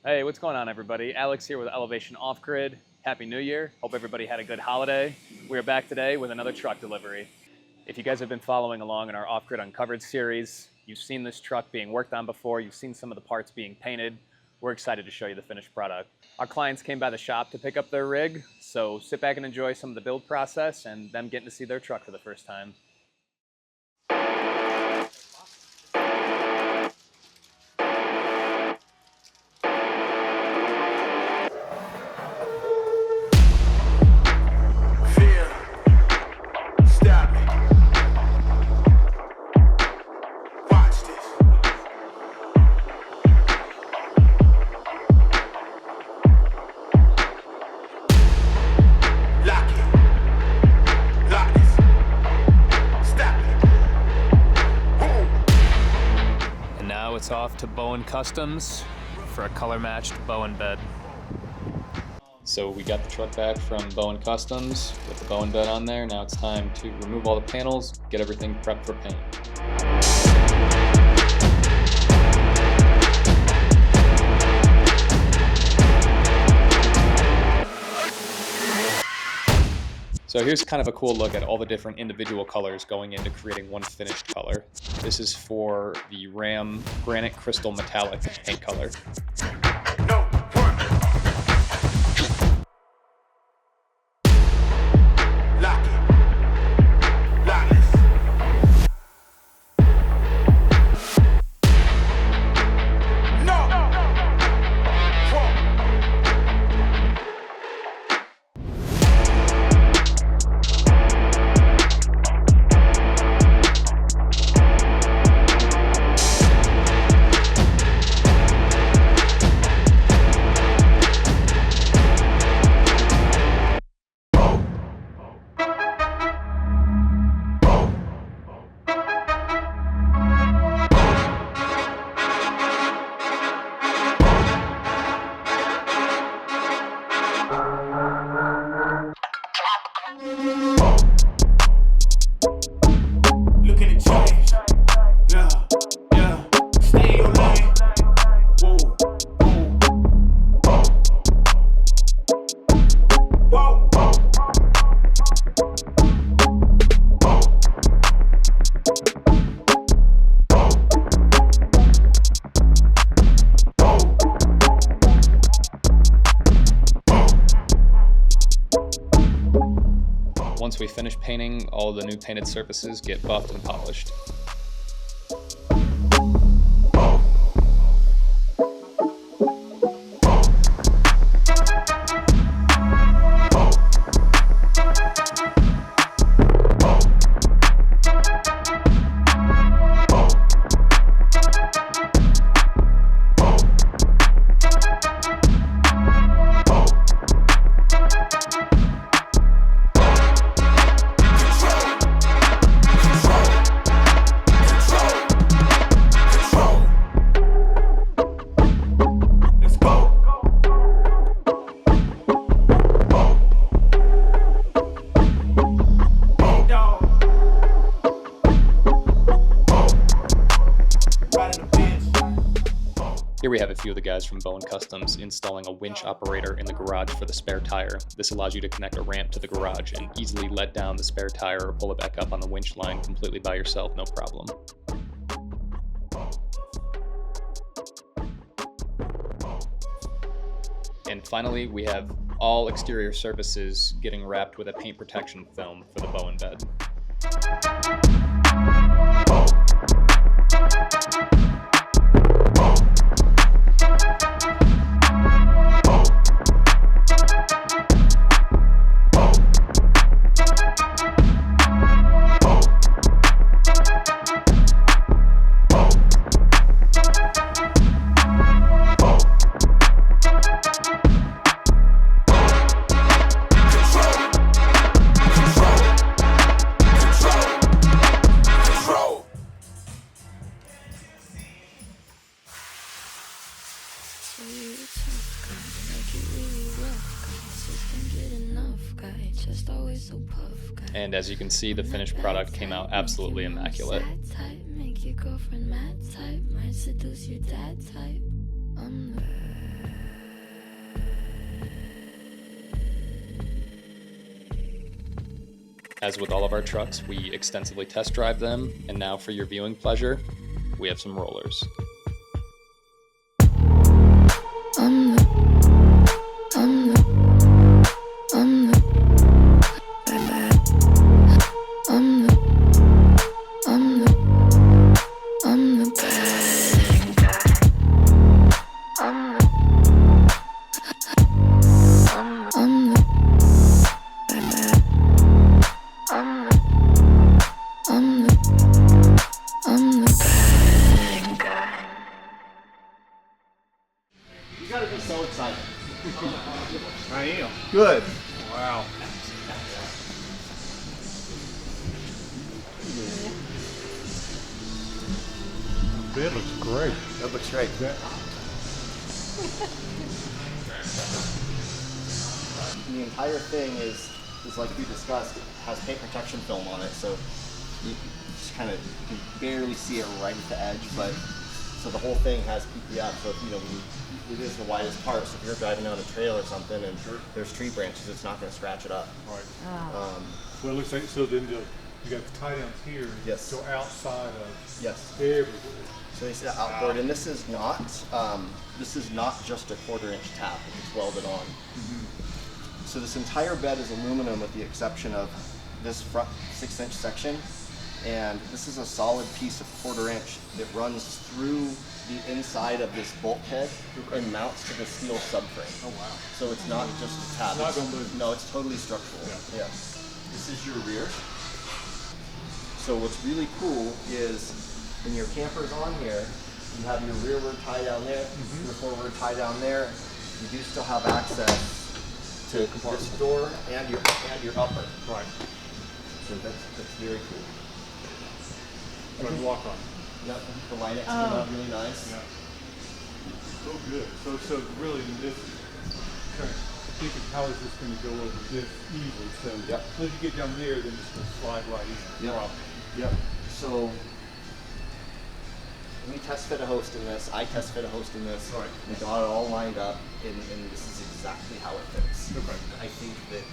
Hey, what's going on, everybody? Alex here with Elevation Off Grid. Happy New Year. Hope everybody had a good holiday. We are back today with another truck delivery. If you guys have been following along in our Off Grid Uncovered series, you've seen this truck being worked on before, you've seen some of the parts being painted. We're excited to show you the finished product. Our clients came by the shop to pick up their rig, so sit back and enjoy some of the build process and them getting to see their truck for the first time. It's off to Bowen Customs for a color-matched Bowen bed. So we got the truck back from Bowen Customs with the Bowen bed on there. Now it's time to remove all the panels, get everything prepped for paint. So here's kind of a cool look at all the different individual colors going into creating one finished color. This is for the Ram Granite Crystal Metallic paint color. Once we finish painting, all the new painted surfaces get buffed and polished. Here we have a few of the guys from Bowen Customs installing a winch operator in the garage for the spare tire. This allows you to connect a ramp to the garage and easily let down the spare tire or pull it back up on the winch line completely by yourself, no problem. And finally, we have all exterior surfaces getting wrapped with a paint protection film for the Bowen bed. And as you can see, the finished product came out absolutely immaculate. Make your girlfriend mad type, might seduce your dad type. As with all of our trucks, we extensively test drive them, and now for your viewing pleasure, we have some rollers. You gotta be so excited. I am. Good. Wow. Bed looks great. That looks great. The entire thing is like we discussed, has paint protection film on it, so you just kind of can barely see it right at the edge, but so the whole thing has PPF, so you know, it is the widest part, so if you're driving down a trail or something and there's tree branches, it's not going to scratch it up. Right. Well, it looks like, so then you got the tie downs here, yes. So outside of yes. everywhere. So they say outboard, and this is not just a 1/4 inch tap, it's welded on. Mm-hmm. So this entire bed is aluminum with the exception of this front 6-inch section, and this is a solid piece of 1/4 inch that runs through the inside of this bulkhead and mounts to the steel subframe. Oh wow. So it's not just a tab. It's not gonna move. No, it's totally structural. Yeah. This is your rear. So what's really cool is when your camper's on here, you have your rearward tie down there, your forward tie down there. You do still have access to this door and your upper. Right. So that's very cool. So you walk on. Yep, the Linux came out really nice. Yeah. So good. So really this kind of thinking how is this going to go over this easily? So yep. Once you get down there, then it's going to slide right in. Yep. Yep. So we test fit a host in this. I test fit a host in this. Right. We got it all lined up, and this is exactly how it fits. Okay. I think that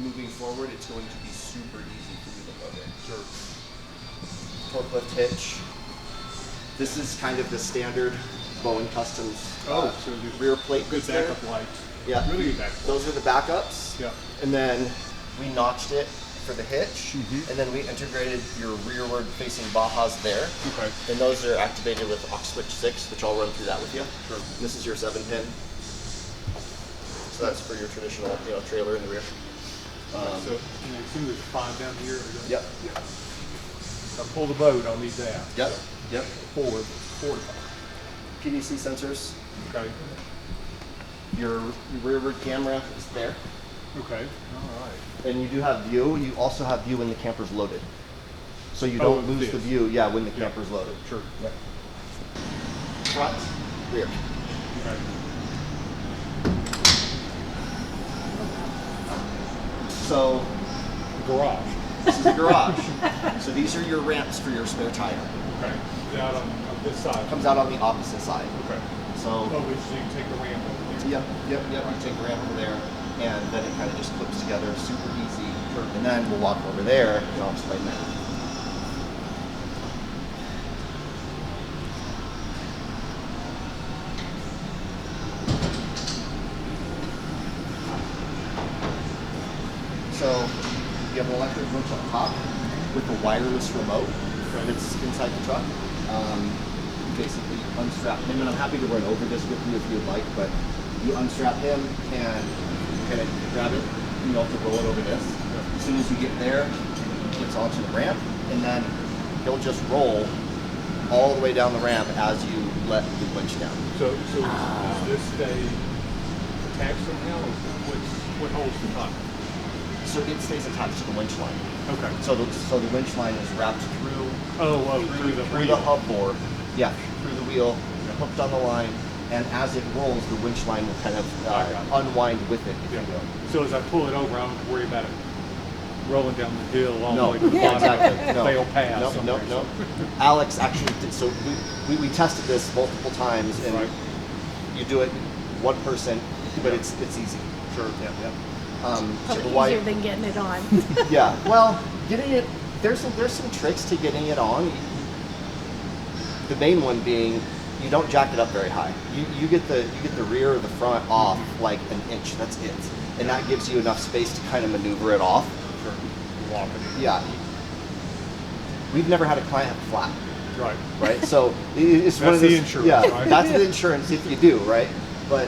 moving forward, it's going to be super easy for you to load it. Sure. Torque lift hitch. This is kind of the standard Bowen Customs so rear plate. Good backup lights. Yeah. Really good backup. Those are the backups. Yeah. And then we notched it for the hitch, and then we integrated your rearward facing Bajas there. Okay. And those are activated with aux switch 6, which I'll run through that with you. Sure. And this is your 7-pin. So that's for your traditional, trailer in the rear. So as soon as there's 5 down here. Yep. If I pull the boat, I'll need that. Yep. Yep. Forward. PDC sensors. Okay. Your rearward camera is there. Okay. All right. And you do have view. You also have view when the camper's loaded. So you don't lose the view, when the camper's loaded. Sure. Yep. Front, rear. Okay. So Garage. this is a garage. So these are your ramps for your spare tire. Okay. Out on this side. Comes out on the opposite side. Okay. So so you can take the ramp over there. Yep. You take the ramp over there, and then it kind of just clips together, super easy. Sure. And then we'll walk over there, and I'll explain that. So you have an electric winch on top with a wireless remote that's inside the truck. Basically unstrap him, and I'm happy to run over this with you if you'd like, but you unstrap him and kind of grab it, to roll it over this. As soon as you get there, it gets onto the ramp, and then he'll just roll all the way down the ramp as you let the winch down. So does this stay attached somehow, or what holds the top? So it stays attached to the winch line. Okay. So the winch line is wrapped through through the hub board. Yeah, through the wheel, hooked on the line, and as it rolls, the winch line will kind of unwind with it, if you will. So as I pull it over, I don't have to worry about it rolling down the hill all the No, way to the bottom. exactly. No. Fail pass. No. Alex actually did. So we tested this multiple times, and you do it one person, but it's easy. Sure. Yeah. So the Probably easier than getting it on. yeah, well, getting it, there's some tricks to getting it on. The main one being, you don't jack it up very high. You get the rear or the front off like an inch. That's it, and that gives you enough space to kind of maneuver it off. Sure. Walk it. Yeah. We've never had a client have a flap. Right. Right. So it's one of the those. insurance. Yeah, Right? that's the insurance if you do, right? But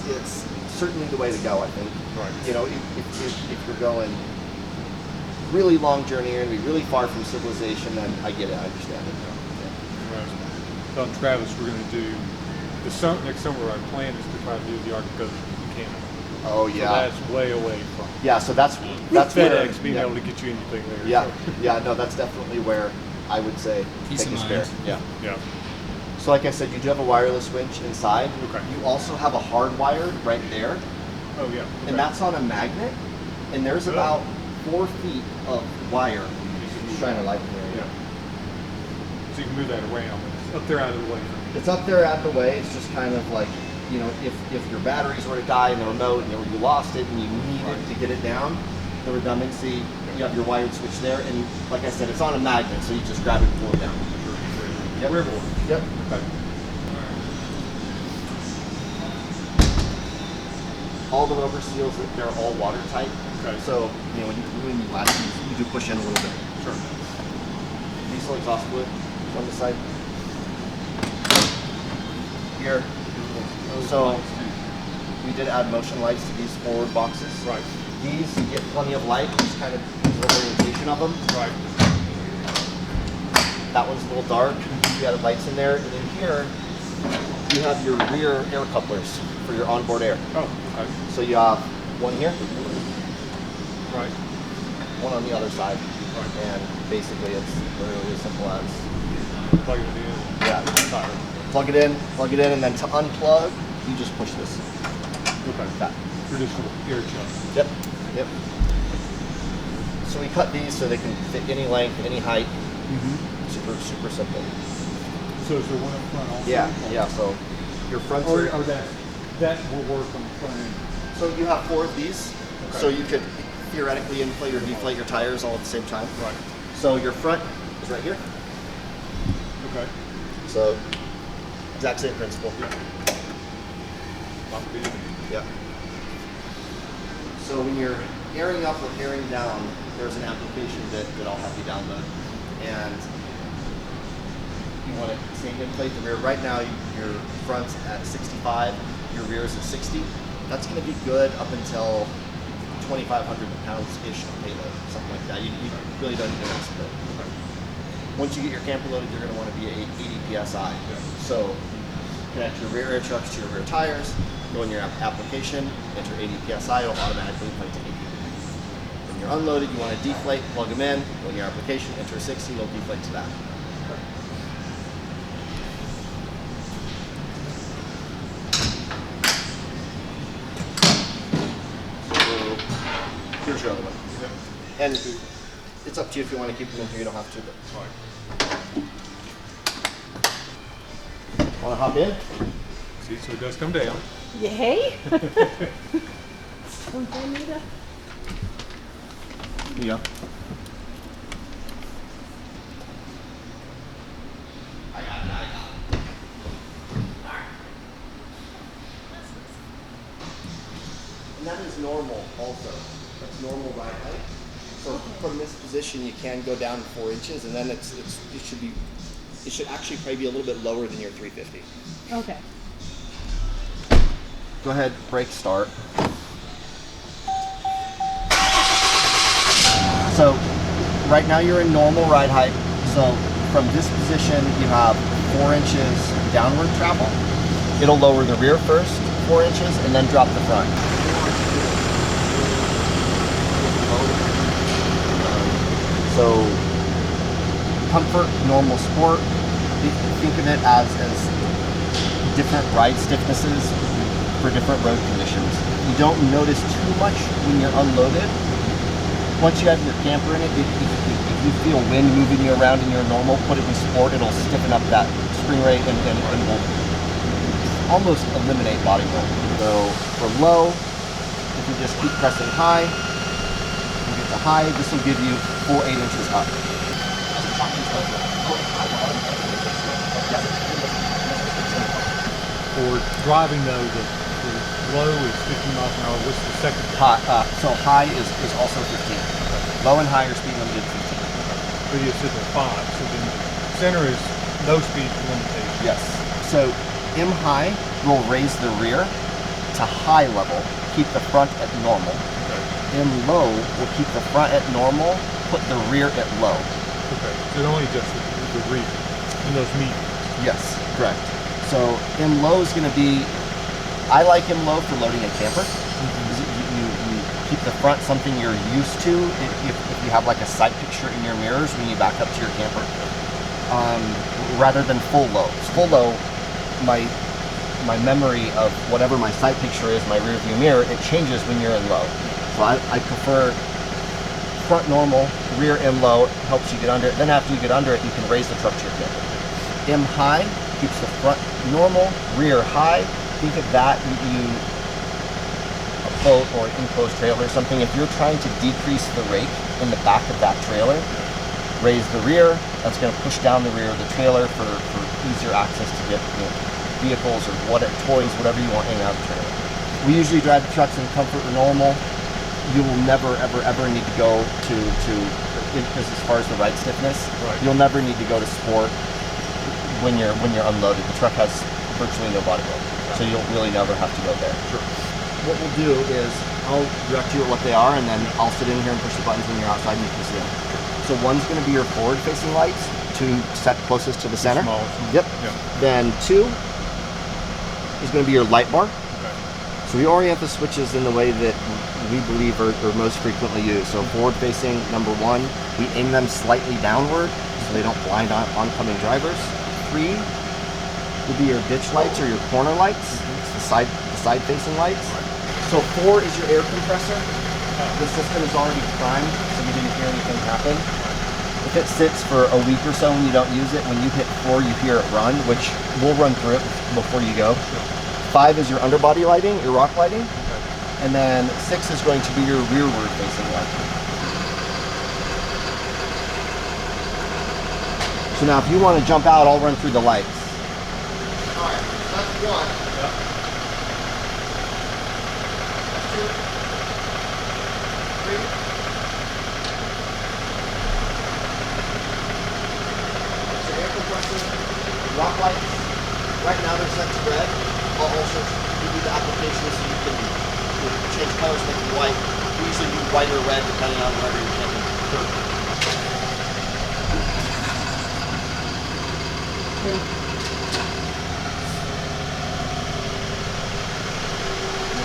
it's certainly the way to go, I think. Right. You know, if you're going really long journey, you're gonna be really far from civilization, then I get it, I understand it. Telling Travis we're going to do next summer. Our plan is to try to do the Arctic Ocean in Canada. Oh So yeah. that's way away from Yeah, so that's where, FedEx being yeah. able to get you anything there. Yeah, So, yeah, no, that's definitely where I would say Peace take of a spare. mind. Yeah. yeah. So like I said, you do have a wireless winch inside. Okay. You also have a hardwired right there, Oh yeah. and that's on a magnet. And there's Good. about 4 feet of wire. Shine a light in there. Yeah. So you can move that around. It's up there out of the way. It's up there at the way. It's just kind of like, you know, if your batteries were to die in the remote and you lost it and you needed to get it down, the redundancy, you have your wired switch there, and like I said, it's on a magnet, so you just grab it and pull it down. Yep. Riverboard. Yep. Okay. All the rubber seals, they're all watertight. Okay. So, you know, when you latch these, you do push in a little bit. Sure. Diesel exhaust fluid on the side. Here. So, we did add motion lights to these forward boxes. Right. These, you get plenty of light, just kind of the orientation of them. Right. That one's a little dark. You added lights in there. And then here, you have your rear air couplers for your onboard air. Oh. Okay. So you have one here, Right. one on the other side. Right. And basically it's literally as simple as, Plug it in. yeah, Tire. plug it in, and then to unplug, you just push this. Okay. That. Traditional air chuck. Yep, yep. So we cut these so they can fit any length, any height. Super, super simple. So is there one up front also? Yeah, yeah, so your fronts Or are, that will work on the front end. so you have 4 of these, Okay. so you could theoretically inflate or deflate your tires all at the same time. Right. So your front is right here. Okay. So exact same principle. Not big. Yeah. So when you're airing up or airing down, there's an application that I'll have you download. And you want to say inflate the rear. Right now, your front's at 65, your rear's at 60. That's going to be good up until 2,500 pounds-ish of payload, something like that. You really don't need to mess with it. Once you get your camper loaded, you're going to want to be at 80 PSI. So connect your rear air trucks to your rear tires, go in your application, enter 80 PSI, it'll automatically inflate to 80. When you're unloaded, you want to deflate, plug them in, go in your application, enter 60, it'll deflate to that. So here's your other one. And it's up to you if you want to keep them in here, you don't have to, but. Want to hop in? See, so it does come down. Yay! Something need to. Here you go. And that is normal also. That's normal ride height. So from this position you can go down 4 inches, and then it should actually probably be a little bit lower than your 350. Okay. Go ahead, brake start. So right now you're in normal ride height. So from this position you have 4 inches downward travel. It'll lower the rear first, 4 inches, and then drop the front. So comfort, normal sport, think of it as different ride stiffnesses for different road conditions. You don't notice too much when you're unloaded. Once you have your camper in it, if you feel wind moving you around in your normal, put it in sport, it'll stiffen up that spring rate and will almost eliminate body roll. So for low, if can just keep pressing high. You get to high. This will give you full 8 inches up. For driving though, the low is 15 miles an hour. What's the second? So high is also 15. Low and high are speed limited 15. So you said the 5. So then the center is no speed limitation. Yes. So M high will raise the rear to high level, keep the front at normal. Okay. M low will keep the front at normal, put the rear at low. Okay. So it only just the rear in those mediums. Yes, correct. So M low is going to be, I like M low for loading a camper. You keep the front something you're used to if you have like a sight picture in your mirrors when you back up to your camper, rather than full low. Full low, my memory of whatever my sight picture is, my rear view mirror, it changes when you're in low. So I prefer front normal, rear M low, helps you get under it. Then after you get under it, you can raise the truck to your camper. M high keeps the front normal, rear high. Think of that, a boat or an enclosed trailer or something. If you're trying to decrease the rake in the back of that trailer, raise the rear. That's going to push down the rear of the trailer for easier access to get vehicles or toys, whatever you want in and out of the trailer. We usually drive the trucks in comfort or normal. You will never, ever need to go because as far as the ride stiffness, you'll never need to go to sport when you're unloaded. The truck has virtually no body roll, so you'll really never have to go there. Sure. What we'll do is I'll direct you at what they are, and then I'll sit in here and push the buttons when you're outside and you can see them. So one's going to be your forward-facing lights, 2 set closest to the center. Yep. Then 2 is going to be your light bar. Okay. So we orient the switches in the way that we believe are most frequently used. So forward-facing, number 1, we aim them slightly downward so they don't blind oncoming drivers. 3 would be your ditch lights or your corner lights. It's the side-facing lights. So 4 is your air compressor. The system is already primed, so you didn't hear anything happen. If it sits for a week or so and you don't use it, when you hit 4, you hear it run, which we'll run through it before you go. 5 is your underbody lighting, your rock lighting. And then 6 is going to be your rearward facing lighting. So now if you want to jump out, I'll run through the lights. All right, that's 1. That's 2. 3. So air compressor, rock lights. Right now they're set to red. I'll also give you the application so you can change colors, make them white. We usually do white or red depending on whatever you're camping.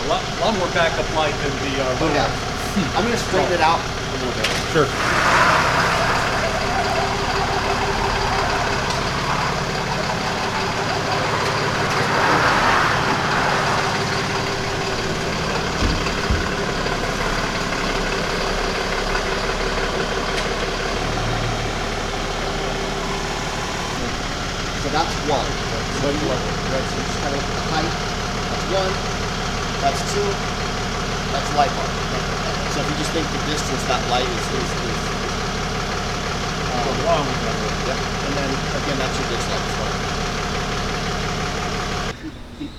A lot more backup light than the Oh yeah. I'm going to straighten it out a little bit. Sure. So that's 1. So you just kind of height. That's 1. That's 2. That's light bar. So if you just think the distance, that light is Wrong with that. yep. And then again, that's your ditch light.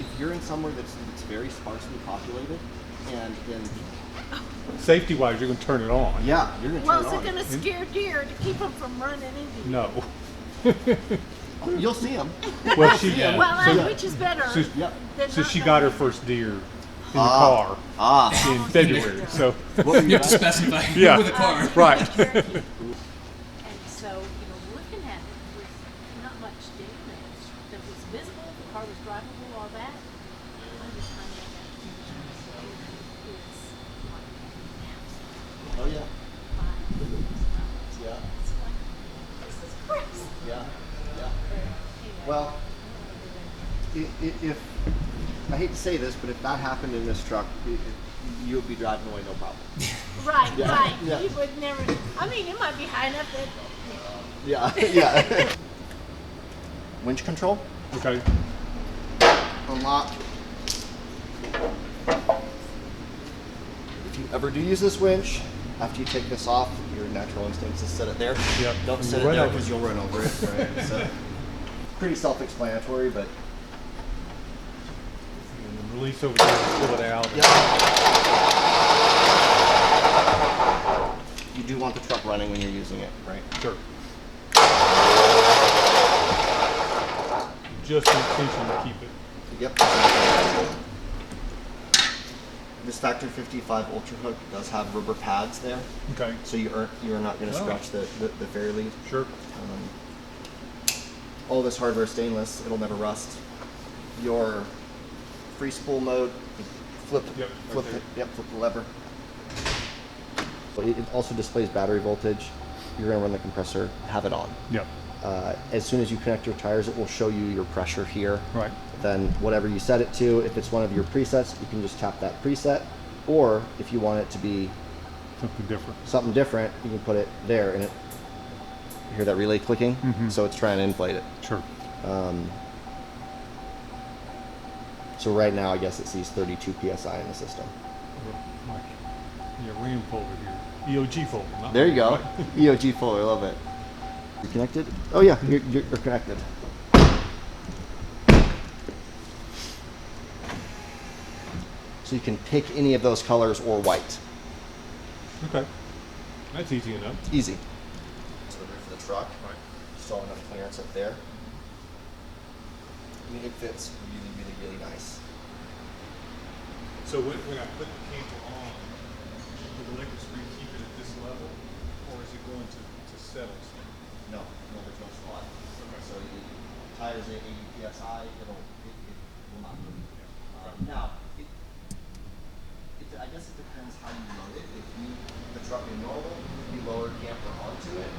If you're in somewhere that's very sparsely populated, and Safety-wise, you're going to turn it on. yeah, you're gonna Well, turn is it it on. going to scare deer to keep them from running into you? No. You'll see them. Well, she Well, which is better so, Yep. than so not she knowing? got her first deer in the car in February. So What were you You have to at? specify Yeah. with a car. right. And so, looking at it with not much damage that was visible, the car was drivable, all that. I just find that it's Oh yeah. Yeah. It's like, this is crazy. Yeah. Yeah. Well, if I hate to say this, but if that happened in this truck, you would be driving away no problem. Right, Yeah. right. Yeah. You would never. I mean, it might be high enough that. Yeah. Yeah. Winch control. Okay. Unlock. If you ever do use this winch, after you take this off, your natural instinct is to set it there. Yep. Don't set it there because you'll run over it. Right? So, pretty self-explanatory, but And then release over there and pull it out. you do want the truck running when you're using it, right? Sure. Just the intention to keep it. Yep. This Factor 55 Ultra Hook does have rubber pads there, Okay. so you are not going to scratch the fair lead. Sure. All this hardware is stainless; it'll never rust. Your free spool mode, flip Yep, flip the lever. It also displays battery voltage. You're going to run the compressor, have it on. Yep. As soon as you connect your tires, it will show you your pressure here. Right. Then whatever you set it to, if it's one of your presets, you can just tap that preset. Or if you want it to be Something different. you can put it there, and you hear that relay clicking? So it's trying to inflate it. Sure. So right now, I guess it sees 32 PSI in the system. Like, yeah, RAM folder here. EOG folder. Not There you RAM, go. right? EOG folder, I love it. You connected? Oh yeah, you're connected. So you can pick any of those colors or white. Okay. That's easy enough. Easy. So the roof of the truck. Right. Still enough clearance up there. I mean, it fits really, really, really nice. So when I put the camper on, will the LiquidSpring keep it at this level, or is it going to settle? No, there's no slot. Okay. So the tires at 80 psi, it will not move. Now, I guess it depends how you load it. If you the truck in normal, you lower camper onto it,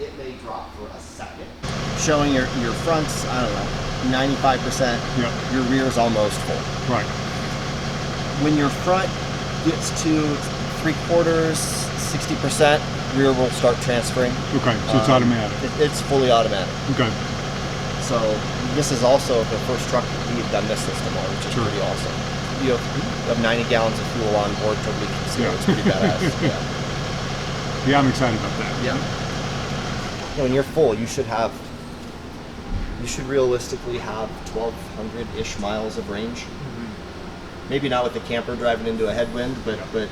it may drop for a second. Showing your front's, I don't know, 95%. Yep. Your rear's almost full. Right. When your front gets to 3/4, 60%, rear will start transferring. Okay, so it's automatic. It's fully automatic. Okay. So this is also the first truck we've done this system on, which is Sure. pretty awesome. You have 90 gallons of fuel on board, totally concealed. Yeah. It's pretty badass. Yeah. Yeah, I'm excited about that. Yeah. When you're full, you should realistically have 1,200-ish miles of range. Maybe not with the camper driving into a headwind, but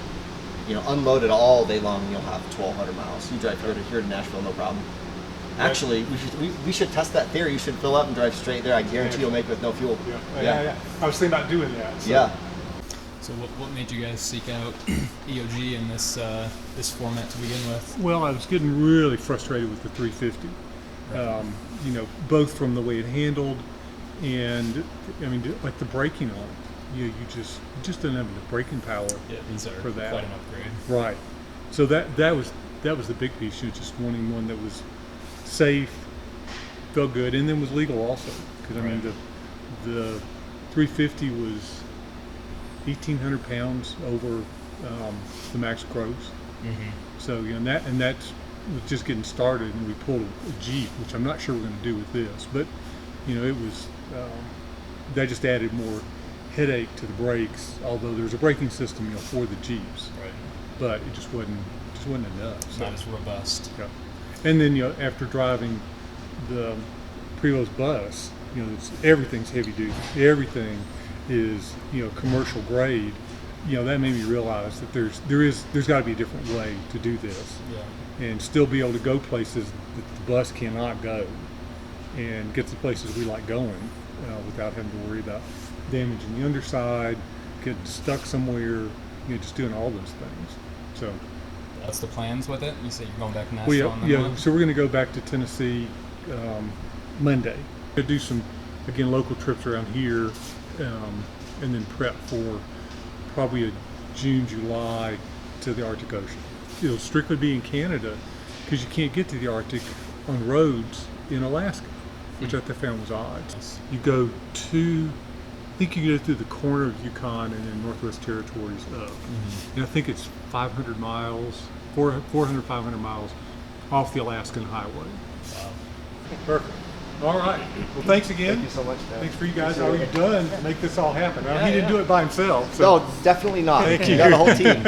unloaded all day long, you'll have 1,200 miles. You drive here to Nashville, no problem. Actually, we should test that theory. You should fill up and drive straight there. I guarantee you'll make it with no fuel. Yeah. I was thinking about doing that. So. Yeah. So what made you guys seek out EOG in this format to begin with? Well, I was getting really frustrated with the 350. Both from the way it handled, and I mean, like the braking on it. You just didn't have the braking power. Yeah, these are for that. quite an upgrade. Right. So that was the big piece. Just wanting one that was safe, felt good, and then was legal also. Because I mean, the 350 was 1,800 pounds over the max gross. So and that was just getting started, and we pulled a Jeep, which I'm not sure we're going to do with this, but it was that just added more headache to the brakes. Although there's a braking system for the Jeeps, Right. but it just wasn't enough. So. Not as robust. Yeah. And then after driving the Prevost bus, everything's heavy duty. Everything is commercial grade. That made me realize that there's got to be a different way to do this, and still be able to go places that the bus cannot go, and get to places we like going without having to worry about damaging the underside, getting stuck somewhere, just doing all those things. So. That's the plans with it? You say you're going back to Nashville on the month? So we're going to go back to Tennessee Monday. We'll do some, again, local trips around here, and then prep for probably a June, July to the Arctic Ocean. It'll strictly be in Canada because you can't get to the Arctic on roads in Alaska, which I found was odd. You go I think you go through the corner of Yukon and then Northwest Territories up. And I think it's 500 miles, 400, 500 miles off the Alaskan highway. Wow. Perfect. All right. Well, thanks again. Thank you so much, man. Thanks for you guys. Appreciate All you've done to make this all happen. Yeah, He didn't yeah. do it by himself. So. No, definitely not. Thank You you. got a whole team.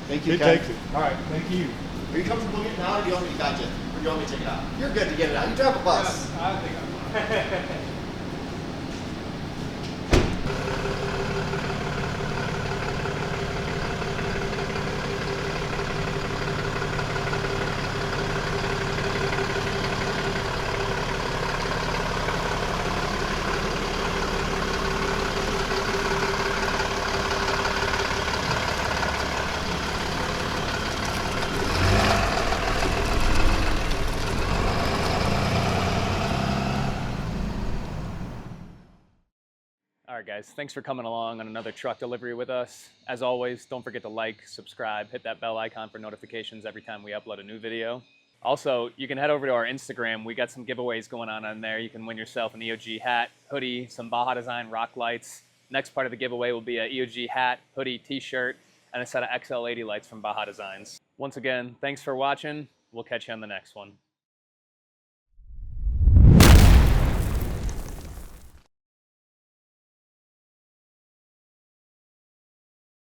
Thank you, It Ken. takes it. All right. Thank you. Are you comfortable getting out, or do you want me to guide you? Or do you want me to take it out? You're good to get it out. You drive a bus. I think I'm fine. All right, guys, thanks for coming along on another truck delivery with us. As always, don't forget to like, subscribe, hit that bell icon for notifications every time we upload a new video. Also, you can head over to our Instagram. We got some giveaways going on there. You can win yourself an EOG hat, hoodie, some Baja Design rock lights. Next part of the giveaway will be an EOG hat, hoodie, t-shirt, and a set of XL80 lights from Baja Designs. Once again, thanks for watching. We'll catch you on the next one.